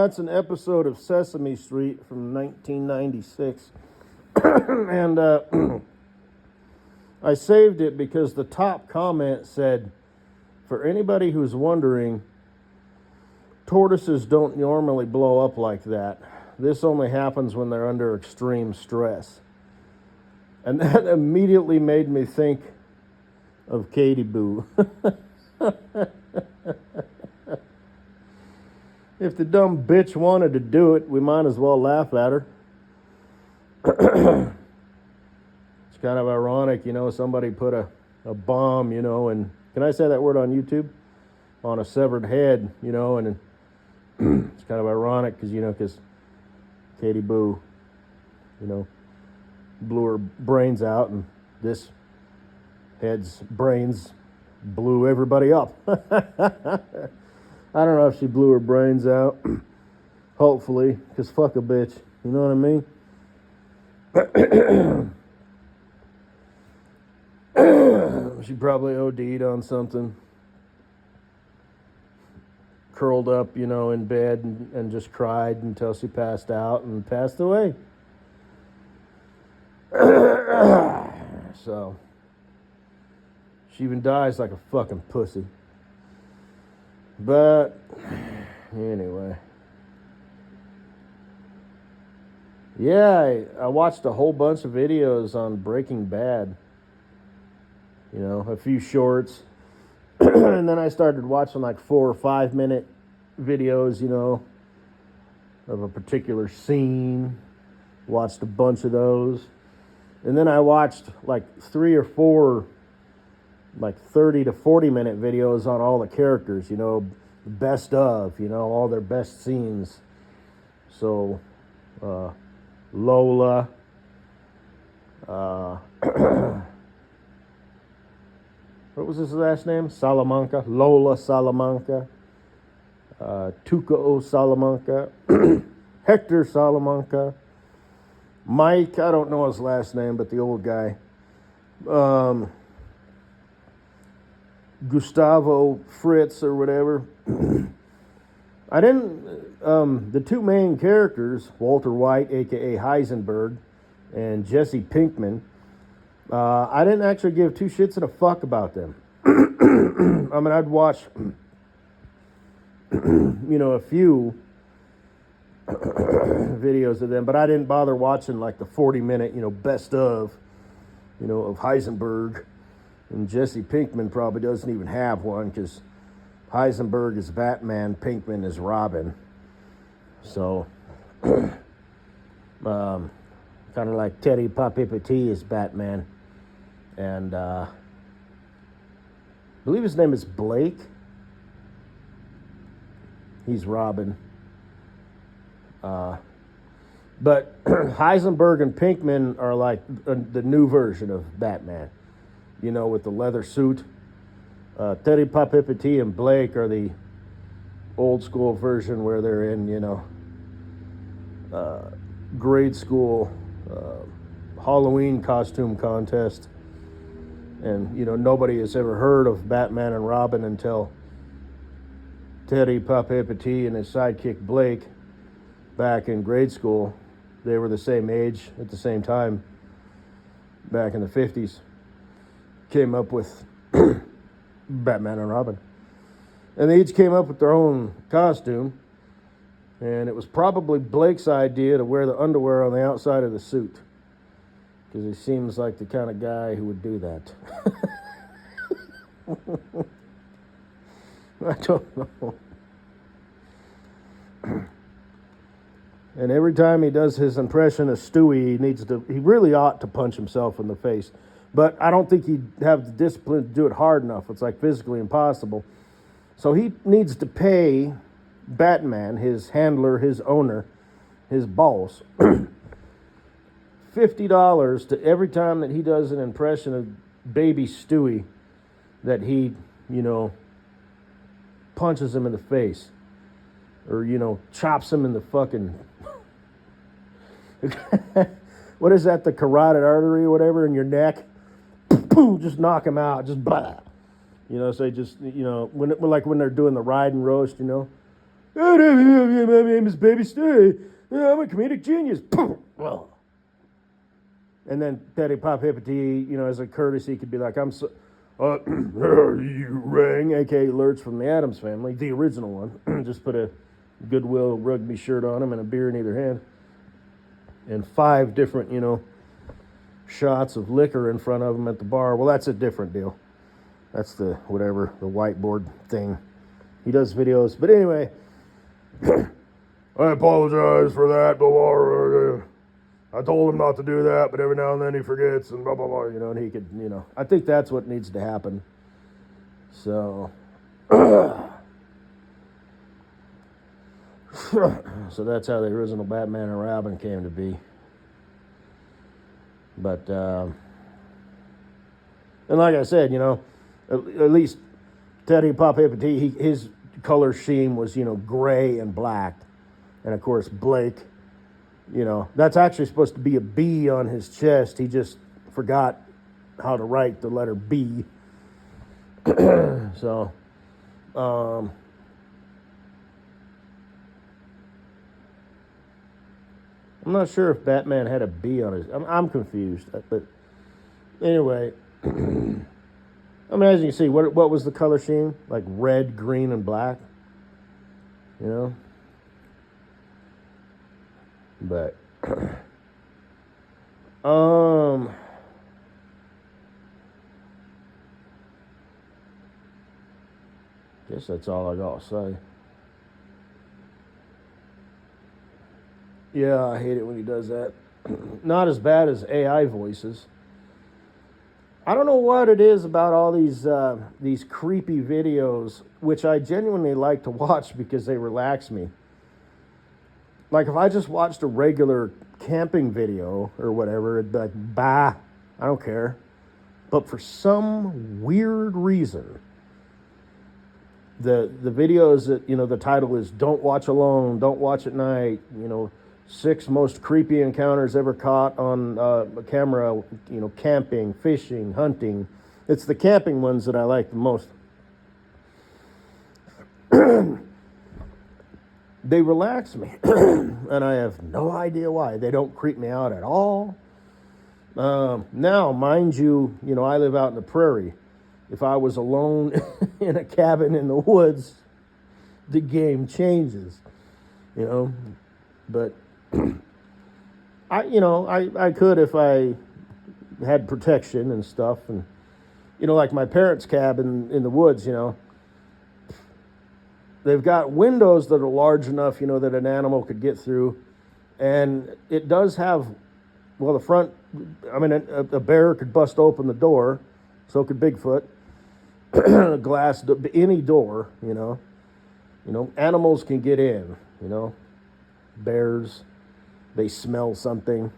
That's an episode of Sesame Street from 1996. And I saved it because the top comment said, for anybody who's wondering, tortoises don't normally blow up like that. This only happens when they're under extreme stress. And that immediately made me think of Katie Boo. If the dumb bitch wanted to do it, we might as well laugh at her. It's kind of ironic, somebody put a bomb, and can I say that word on YouTube? On a severed head, and it's kind of ironic because Katie Boo, blew her brains out, and this head's brains blew everybody up. I don't know if she blew her brains out. Hopefully, because fuck a bitch. You know what I mean? She probably OD'd on something. Curled up, in bed and just cried until she passed out and passed away. So, she even dies like a fucking pussy. But, anyway. Yeah, I watched a whole bunch of videos on Breaking Bad. A few shorts. And then I started watching like 4 or 5 minute videos, of a particular scene. Watched a bunch of those. And then I watched like 3 or 4 like 30 to 40 minute videos on all the characters, best of, all their best scenes. So, Lola, what was his last name? Salamanca, Lola Salamanca, Tuco Salamanca, Hector Salamanca, Mike, I don't know his last name, but the old guy. Gustavo Fritz or whatever. I didn't, the 2 main characters, Walter White, aka Heisenberg, and Jesse Pinkman, I didn't actually give 2 shits and a fuck about them. I mean, I'd watch, a few videos of them, but I didn't bother watching like the 40-minute, best of Heisenberg. And Jesse Pinkman probably doesn't even have one because Heisenberg is Batman, Pinkman is Robin. So, kind of like Teddy Papipetti is Batman. And I believe his name is Blake. He's Robin. But Heisenberg and Pinkman are like the new version of Batman. With the leather suit. Teddy Papipetti and Blake are the old school version where they're in, grade school Halloween costume contest. And, nobody has ever heard of Batman and Robin until Teddy Papipetti and his sidekick Blake back in grade school. They were the same age at the same time back in the 50s. Came up with Batman and Robin. And they each came up with their own costume. And it was probably Blake's idea to wear the underwear on the outside of the suit. Because he seems like the kind of guy who would do that. I don't know. And every time he does his impression of Stewie, he really ought to punch himself in the face. But I don't think he'd have the discipline to do it hard enough. It's like physically impossible. So he needs to pay Batman, his handler, his owner, his boss, $50 to every time that he does an impression of baby Stewie that he, punches him in the face. Or, chops him in the fucking... What is that, the carotid artery or whatever in your neck? Boom, just knock him out, just blah. So just, when they're doing the ride and roast, My name is Baby Stay. I'm a comedic genius. And then Teddy Pop Hippity, as a courtesy, could be like, I'm so, you rang, aka Lurch from the Addams Family, the original one. Just put a Goodwill rugby shirt on him and a beer in either hand. And 5 different, shots of liquor in front of him at the bar. Well, that's a different deal. That's the whiteboard thing. He does videos. But anyway, I apologize for that. Blah, blah, blah. I told him not to do that, but every now and then he forgets and blah, blah, blah, and he could, I think that's what needs to happen. So, so that's how the original Batman and Robin came to be. But, and like I said, at least Teddy Pop Hippity, his color scheme was, gray and black. And of course, Blake, that's actually supposed to be a B on his chest. He just forgot how to write the letter B. So, I'm not sure if Batman had a B on his. I'm confused. But anyway, I mean, as you can see, what was the color scheme? Like red, green, and black. But guess that's all I gotta say. Yeah, I hate it when he does that. Not as bad as AI voices. I don't know what it is about all these creepy videos, which I genuinely like to watch because they relax me. Like, if I just watched a regular camping video or whatever, it'd be like, bah, I don't care. But for some weird reason, the videos that, the title is Don't Watch Alone, Don't Watch at Night, 6 most creepy encounters ever caught on a camera, camping, fishing, hunting. It's the camping ones that I like the most. They relax me, and I have no idea why. They don't creep me out at all. Now, mind you, I live out in the prairie. If I was alone in a cabin in the woods, the game changes, But I could if I had protection and stuff, and like my parents' cabin in the woods, they've got windows that are large enough, that an animal could get through. And it does have, the front, a bear could bust open the door. So could Bigfoot. Glass, any door, animals can get in, Bears, they smell something,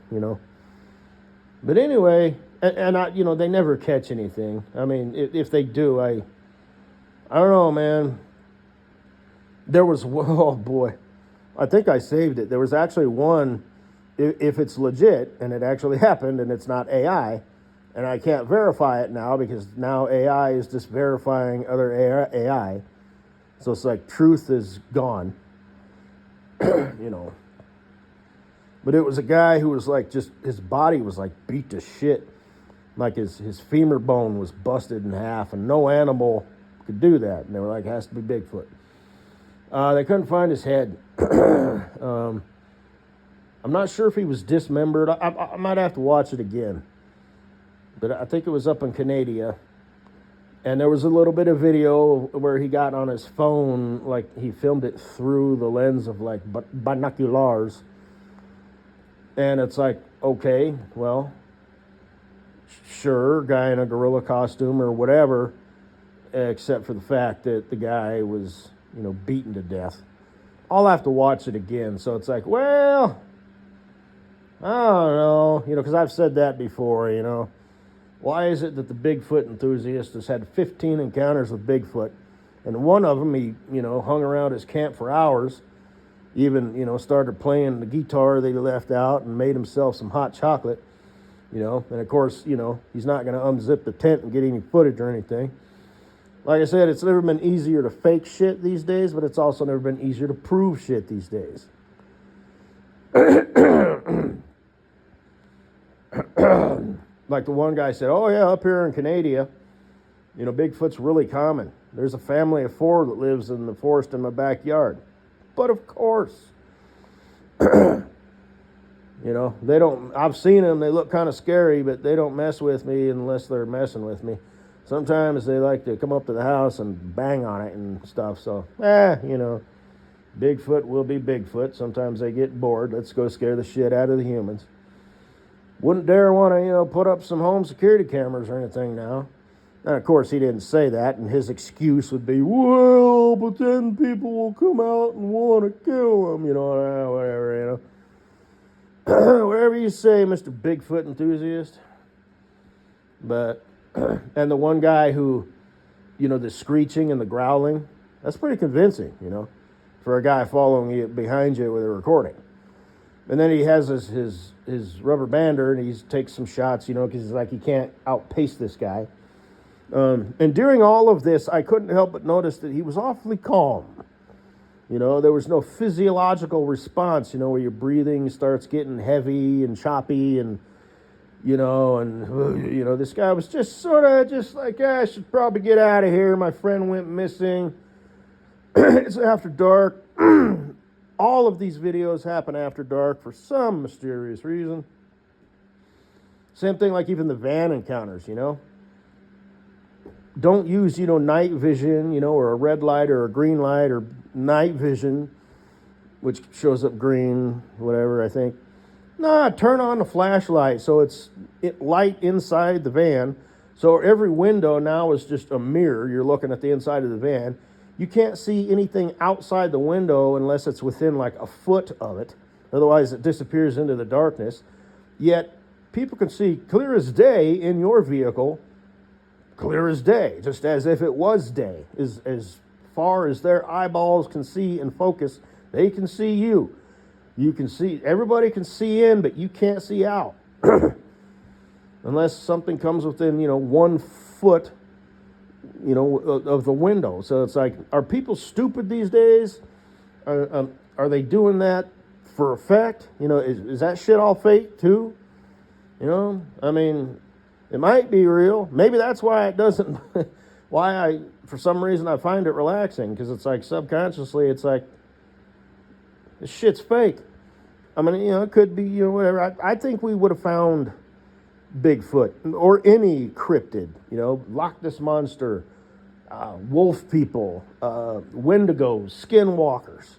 But anyway, and I, they never catch anything. I mean, if they do, I don't know, man. There was, oh boy, I think I saved it. There was actually one, if it's legit and it actually happened and it's not AI, and I can't verify it now because now AI is just verifying other AI. So it's like truth is gone, But it was a guy who was like, just his body was like beat to shit. Like his femur bone was busted in half, and no animal could do that. And they were like, it has to be Bigfoot. They couldn't find his head. I'm not sure if he was dismembered. I might have to watch it again. But I think it was up in Canada. And there was a little bit of video where he got on his phone, like he filmed it through the lens of like binoculars. And it's like, okay, well, sure, guy in a gorilla costume or whatever, except for the fact that the guy was, beaten to death. I'll have to watch it again. So it's like, well, I don't know, because I've said that before, Why is it that the Bigfoot enthusiast has had 15 encounters with Bigfoot, and one of them he, hung around his camp for hours, even, started playing the guitar that he left out and made himself some hot chocolate, and of course, he's not going to unzip the tent and get any footage or anything. Like I said, it's never been easier to fake shit these days, but it's also never been easier to prove shit these days. Like the one guy said, oh yeah, up here in Canada, Bigfoot's really common. There's a family of 4 that lives in the forest in my backyard. But of course, they don't, I've seen them, they look kind of scary, but they don't mess with me unless they're messing with me. Sometimes they like to come up to the house and bang on it and stuff, so, Bigfoot will be Bigfoot. Sometimes they get bored. Let's go scare the shit out of the humans. Wouldn't dare want to, put up some home security cameras or anything now. And of course, he didn't say that, and his excuse would be, well, but then people will come out and want to kill him, whatever, Whatever you say, Mr. Bigfoot enthusiast. But, and the one guy who, the screeching and the growling, that's pretty convincing, for a guy following you behind you with a recording. And then he has his rubber bander, and he takes some shots, because he's like, he can't outpace this guy. And during all of this, I couldn't help but notice that he was awfully calm. There was no physiological response, where your breathing starts getting heavy and choppy and, this guy was just sort of just like, I should probably get out of here. My friend went missing. It's after dark. All of these videos happen after dark for some mysterious reason. Same thing like even the van encounters, Don't use, night vision, or a red light or a green light or night vision, which shows up green, whatever, I think. Nah, turn on the flashlight so it's light inside the van. So every window now is just a mirror. You're looking at the inside of the van. You can't see anything outside the window unless it's within like a foot of it. Otherwise, it disappears into the darkness. Yet, people can see clear as day in your vehicle, clear as day, just as if it was day. As far as their eyeballs can see and focus, they can see you. You can see, everybody can see in, but you can't see out. Unless something comes within, 1 foot, of the window. So it's like, are people stupid these days? Are they doing that for effect? Is that shit all fake too? It might be real. Maybe that's why it doesn't, for some reason I find it relaxing, because it's like subconsciously, it's like, this shit's fake. It could be, whatever. I think we would have found Bigfoot or any cryptid, Loch Ness Monster, wolf people, wendigos, skinwalkers.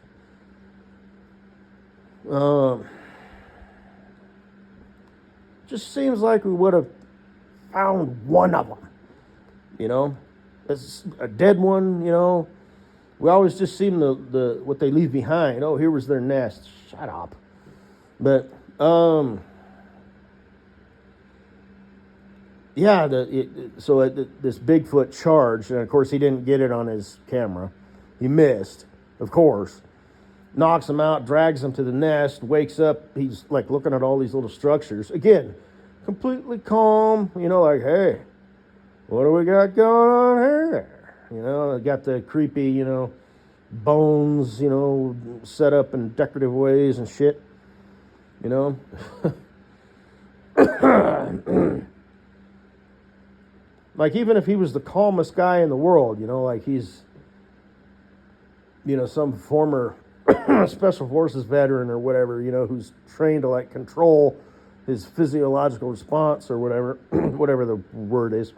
Just seems like we would have found one of them, It's a dead one, We always just see them the what they leave behind. Oh, here was their nest. Shut up. But yeah, this Bigfoot charged, and of course he didn't get it on his camera. He missed, of course. Knocks him out, drags him to the nest, wakes up. He's like looking at all these little structures. Again, completely calm, like, hey, what do we got going on here? Got the creepy, bones, set up in decorative ways and shit, Like, even if he was the calmest guy in the world, like he's, some former special forces veteran or whatever, who's trained to like control his physiological response or whatever, whatever the word is,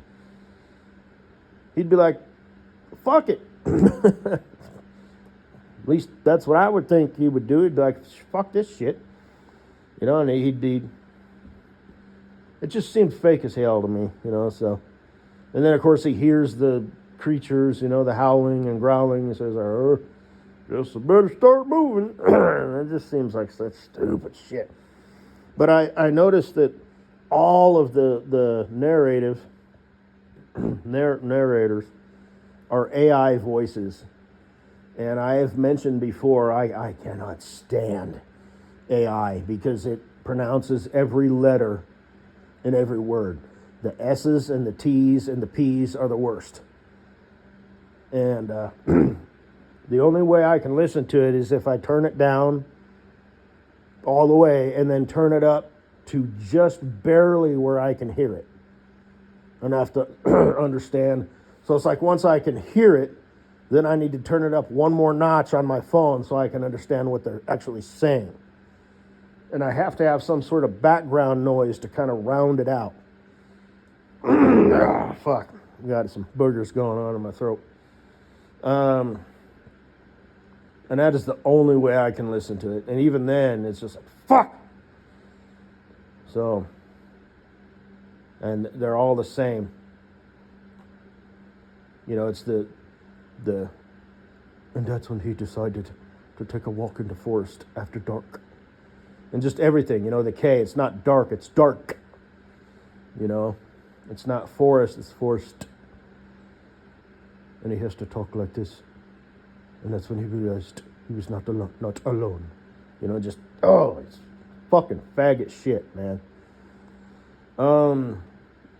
he'd be like, fuck it. At least that's what I would think he would do. He'd be like, fuck this shit. And he'd be, it just seemed fake as hell to me, so. And then, of course, he hears the creatures, the howling and growling. He says, guess I better start moving. It just seems like such stupid shit. But I noticed that all of the narrators are AI voices. And I have mentioned before, I cannot stand AI because it pronounces every letter in every word. The S's and the T's and the P's are the worst. And the only way I can listen to it is if I turn it down all the way and then turn it up to just barely where I can hear it. Enough to understand. So it's like once I can hear it, then I need to turn it up one more notch on my phone so I can understand what they're actually saying. And I have to have some sort of background noise to kind of round it out. Oh, fuck. Got some boogers going on in my throat. And that is the only way I can listen to it. And even then, it's just like, fuck! So, and they're all the same. You know, it's the and that's when he decided to take a walk in the forest after dark. And just everything, you know, the K, it's not dark, it's dark. You know, it's not forest, it's forest. And he has to talk like this. And that's when he realized he was not alone. You know, just, it's fucking faggot shit, man.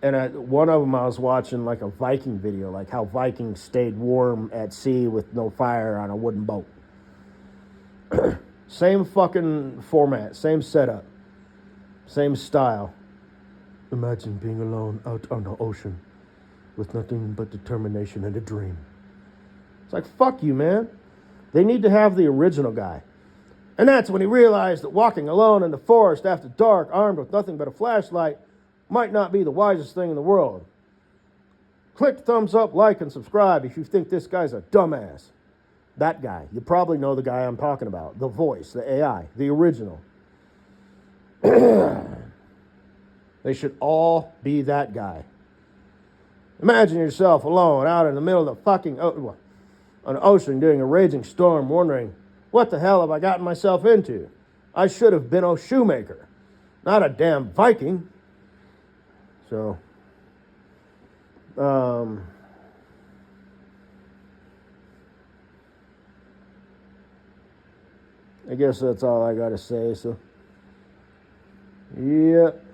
And one of them I was watching like a Viking video, like how Vikings stayed warm at sea with no fire on a wooden boat. Same fucking format, same setup, same style. Imagine being alone out on the ocean with nothing but determination and a dream. It's like, fuck you, man. They need to have the original guy. And that's when he realized that walking alone in the forest after dark, armed with nothing but a flashlight, might not be the wisest thing in the world. Click thumbs up, like, and subscribe if you think this guy's a dumbass. That guy. You probably know the guy I'm talking about. The voice, the AI, the original. They should all be that guy. Imagine yourself alone out in the middle of the fucking an ocean during a raging storm, wondering, what the hell have I gotten myself into? I should have been a shoemaker, not a damn Viking. So, I guess that's all I gotta say. So, yep.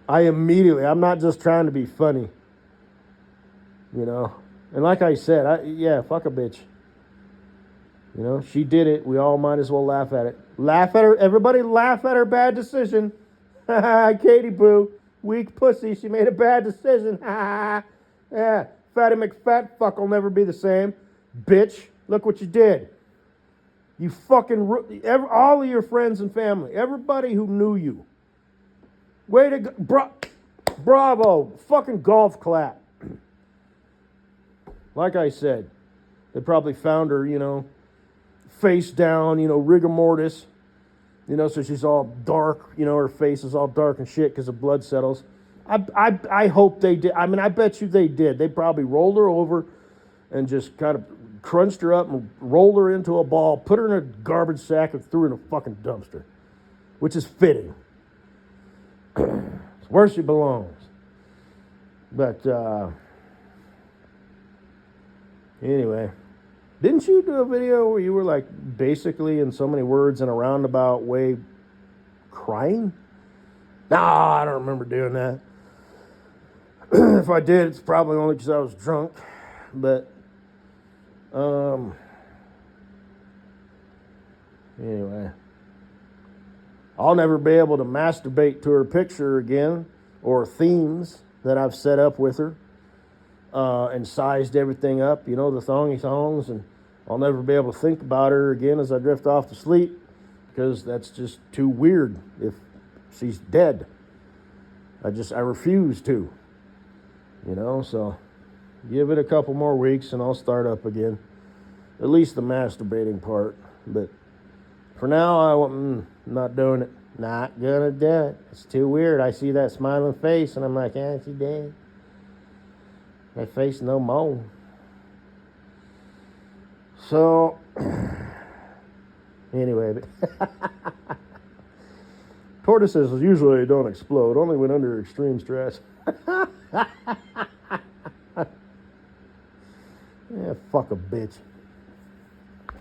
I'm not just trying to be funny, you know. And like I said, fuck a bitch. You know, she did it. We all might as well laugh at it. Laugh at her. Everybody laugh at her bad decision. Katie Boo, weak pussy. She made a bad decision. Yeah, Fatty McFat fuck will never be the same. Bitch, look what you did. You fucking, all of your friends and family, everybody who knew you. Way to go. Bravo. Fucking golf clap. Like I said, they probably found her, you know, face down, you know, rigor mortis, you know, so she's all dark, you know, her face is all dark and shit because the blood settles. I hope they did. I mean, I bet you they did. They probably rolled her over and just kind of crunched her up and rolled her into a ball, put her in a garbage sack and threw her in a fucking dumpster, which is fitting. It's where she belongs. But, anyway. Didn't you do a video where you were like basically in so many words in a roundabout way crying? Nah, I don't remember doing that. If I did, it's probably only because I was drunk. But, anyway. I'll never be able to masturbate to her picture again or themes that I've set up with her. And sized everything up, you know, the thongy thongs, and I'll never be able to think about her again as I drift off to sleep because that's just too weird if she's dead. I refuse to, you know, so give it a couple more weeks and I'll start up again, at least the masturbating part, but for now, I'm not doing it. Not gonna do it. It's too weird. I see that smiling face and I'm like, she dead. That face no more. So, anyway, tortoises usually don't explode, only when under extreme stress. Yeah, fuck a bitch.